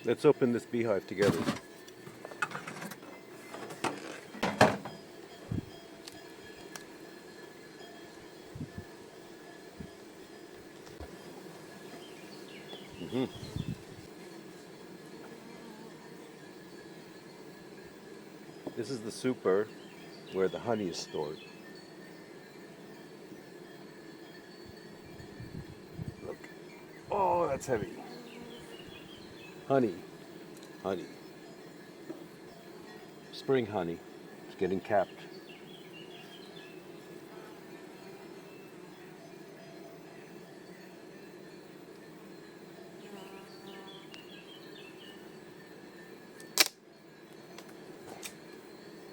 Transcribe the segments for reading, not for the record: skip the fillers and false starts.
Let's open this beehive together. This is the super where the honey is stored. Look. Oh, that's heavy. Honey. Honey. Spring honey. It's getting capped.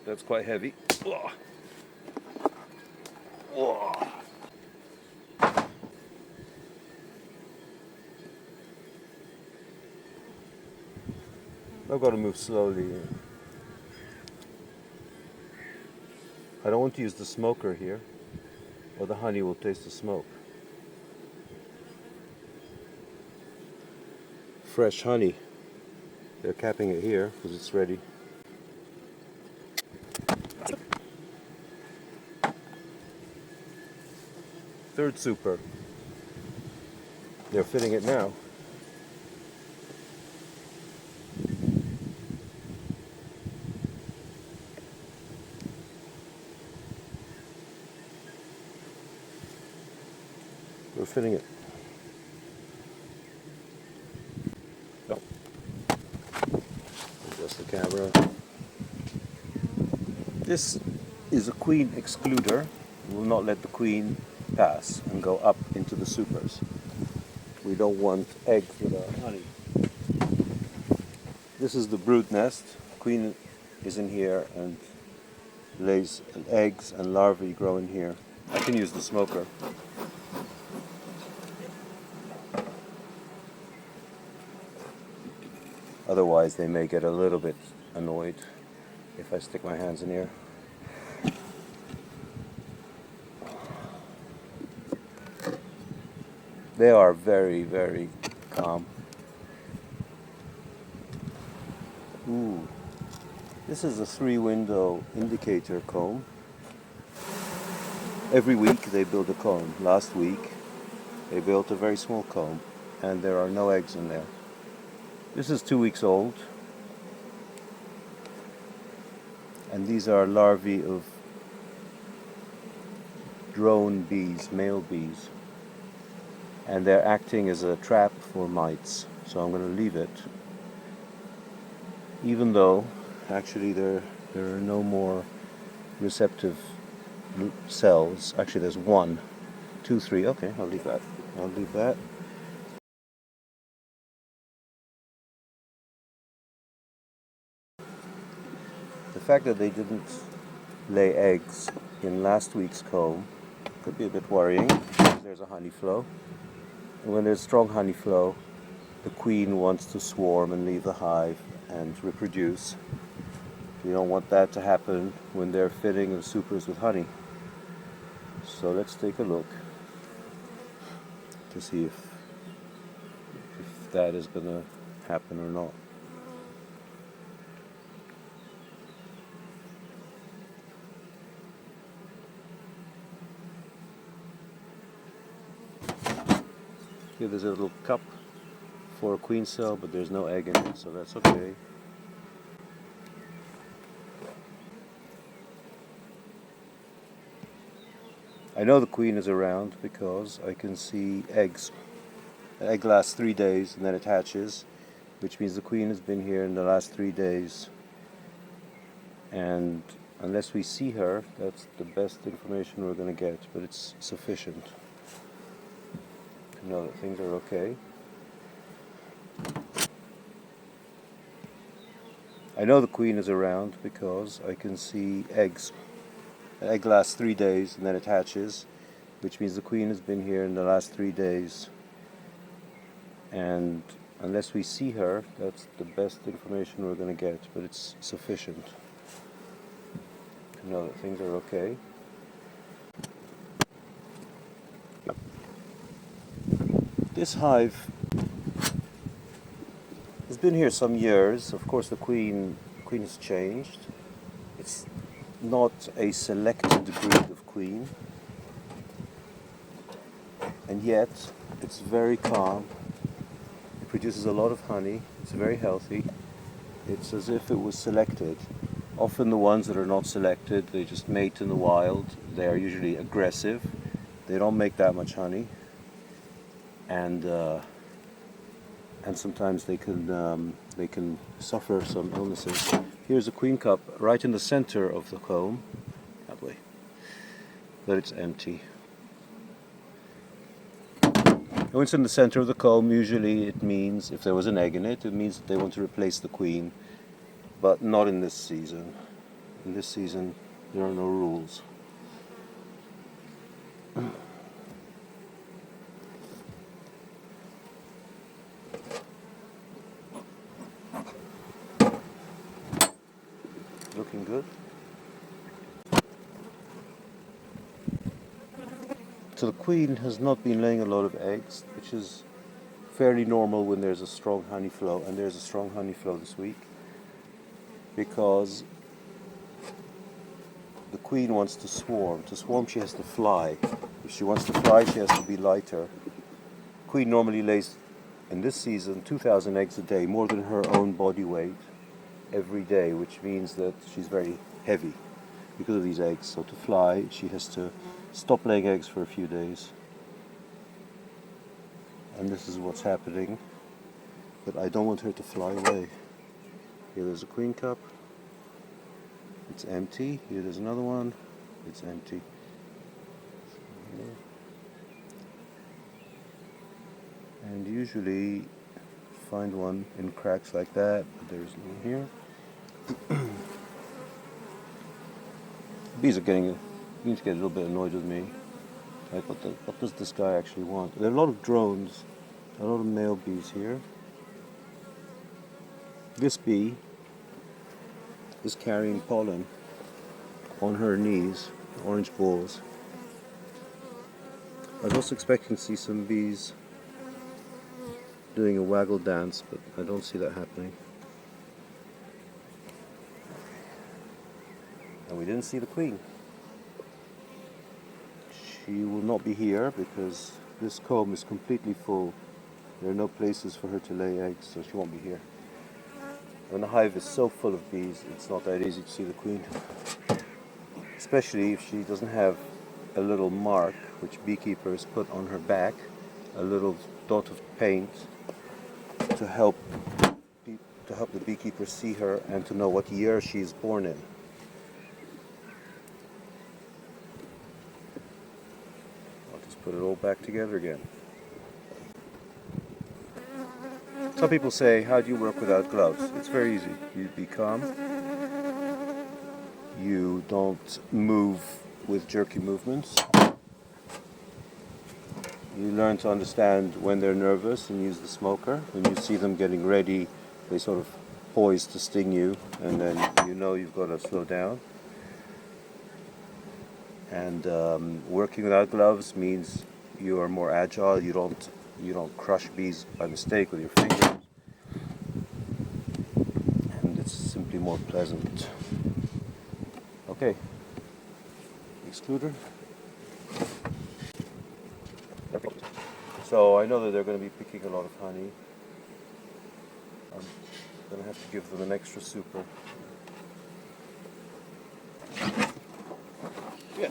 That's quite heavy. Whoa. Whoa. I've got to move slowly. I don't want to use the smoker here, or the honey will taste the smoke. Fresh honey. They're capping it here because it's ready. Third super. They're fitting it now. We're fitting it. No. Adjust the camera. This is a queen excluder. We will not let the queen pass and go up into the supers. We don't want eggs without honey. This is the brood nest. Queen is in here and lays eggs, and larvae grow in here. I can use the smoker. Otherwise they may get a little bit annoyed if I stick my hands in here. They are very, very calm. Ooh. This is a 3-window indicator comb. Every week they build a comb. Last week they built a very small comb and there are no eggs in there. This is 2 weeks old. And these are larvae of drone bees, male bees. And they're acting as a trap for mites. So I'm going to leave it. Even though actually there are no more receptive cells. Actually there's 1, 2, 3. Okay, I'll leave that. I'll leave that. The fact that they didn't lay eggs in last week's comb could be a bit worrying because there's a honey flow. And when there's strong honey flow, the queen wants to swarm and leave the hive and reproduce. You don't want that to happen when they're filling the supers with honey. So let's take a look to see if that is going to happen or not. Here there's a little cup for a queen cell, but there's no egg in it, so that's okay. I know the queen is around because I can see eggs. The egg lasts 3 days and then it hatches, which means the queen has been here in the last 3 days. And unless we see her, that's the best information we're going to get, but it's sufficient to know that things are okay. I know the queen is around because I can see eggs. The egg lasts 3 days and then it hatches, which means the queen has been here in the last 3 days. And unless we see her, that's the best information we're going to get, but it's sufficient to know that things are okay. This hive It's been here some years. Of course, the queen has changed. It's not a selected breed of queen, and yet it's very calm. It produces a lot of honey. It's very healthy. It's as if it was selected. Often the ones that are not selected, they just mate in the wild. They are usually aggressive. They don't make that much honey, and sometimes they can suffer some illnesses. Here's a queen cup right in the center of the comb, that way, but it's empty. And when it's in the center of the comb, usually it means, if there was an egg in it, it means that they want to replace the queen, but not in this season. In this season, there are no rules. Looking good. So the queen has not been laying a lot of eggs, which is fairly normal when there's a strong honey flow, and there's a strong honey flow this week, because the queen wants to swarm. To swarm, she has to fly. If she wants to fly, she has to be lighter. Queen normally lays, in this season, 2,000 eggs a day, more than her own body weight, every day, which means that she's very heavy because of these eggs. So to fly, she has to stop laying eggs for a few days. And this is what's happening. But I don't want her to fly away. Here there's a queen cup. It's empty. Here there's another one. It's empty. And usually find one in cracks like that, but there's none here. Bees are beginning to get a little bit annoyed with me. Like, what does this guy actually want? There are a lot of drones, a lot of male bees here. This bee is carrying pollen on her knees, orange balls. I was also expecting to see some bees doing a waggle dance, but I don't see that happening. And we didn't see the queen. She will not be here because this comb is completely full. There are no places for her to lay eggs, so she won't be here. When the hive is so full of bees, it's not that easy to see the queen. Especially if she doesn't have a little mark, which beekeepers put on her back, a little dot of paint to help the beekeeper see her and to know what year she is born in. Put it all back together again. Some people say, how do you work without gloves? It's very easy. You be calm. You don't move with jerky movements. You learn to understand when they're nervous and use the smoker. When you see them getting ready, they sort of poise to sting you, and then you know you've got to slow down. And working without gloves means you are more agile. You don't crush bees by mistake with your fingers, and it's simply more pleasant. Okay, excluder. So I know that they're going to be picking a lot of honey. I'm going to have to give them an extra super. Yeah.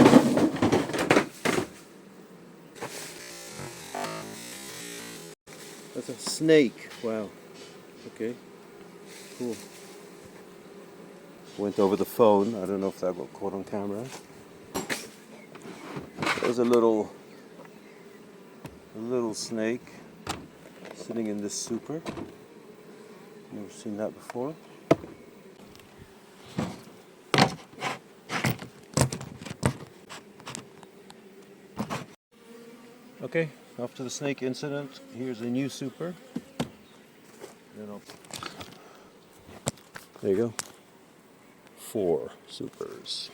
That's a snake. Wow. Okay. Cool. Went over the phone. I don't know if that got caught on camera. There's a little snake sitting in this super. Never seen that before. Okay, after the snake incident, here's a new super. There you go. 4 supers.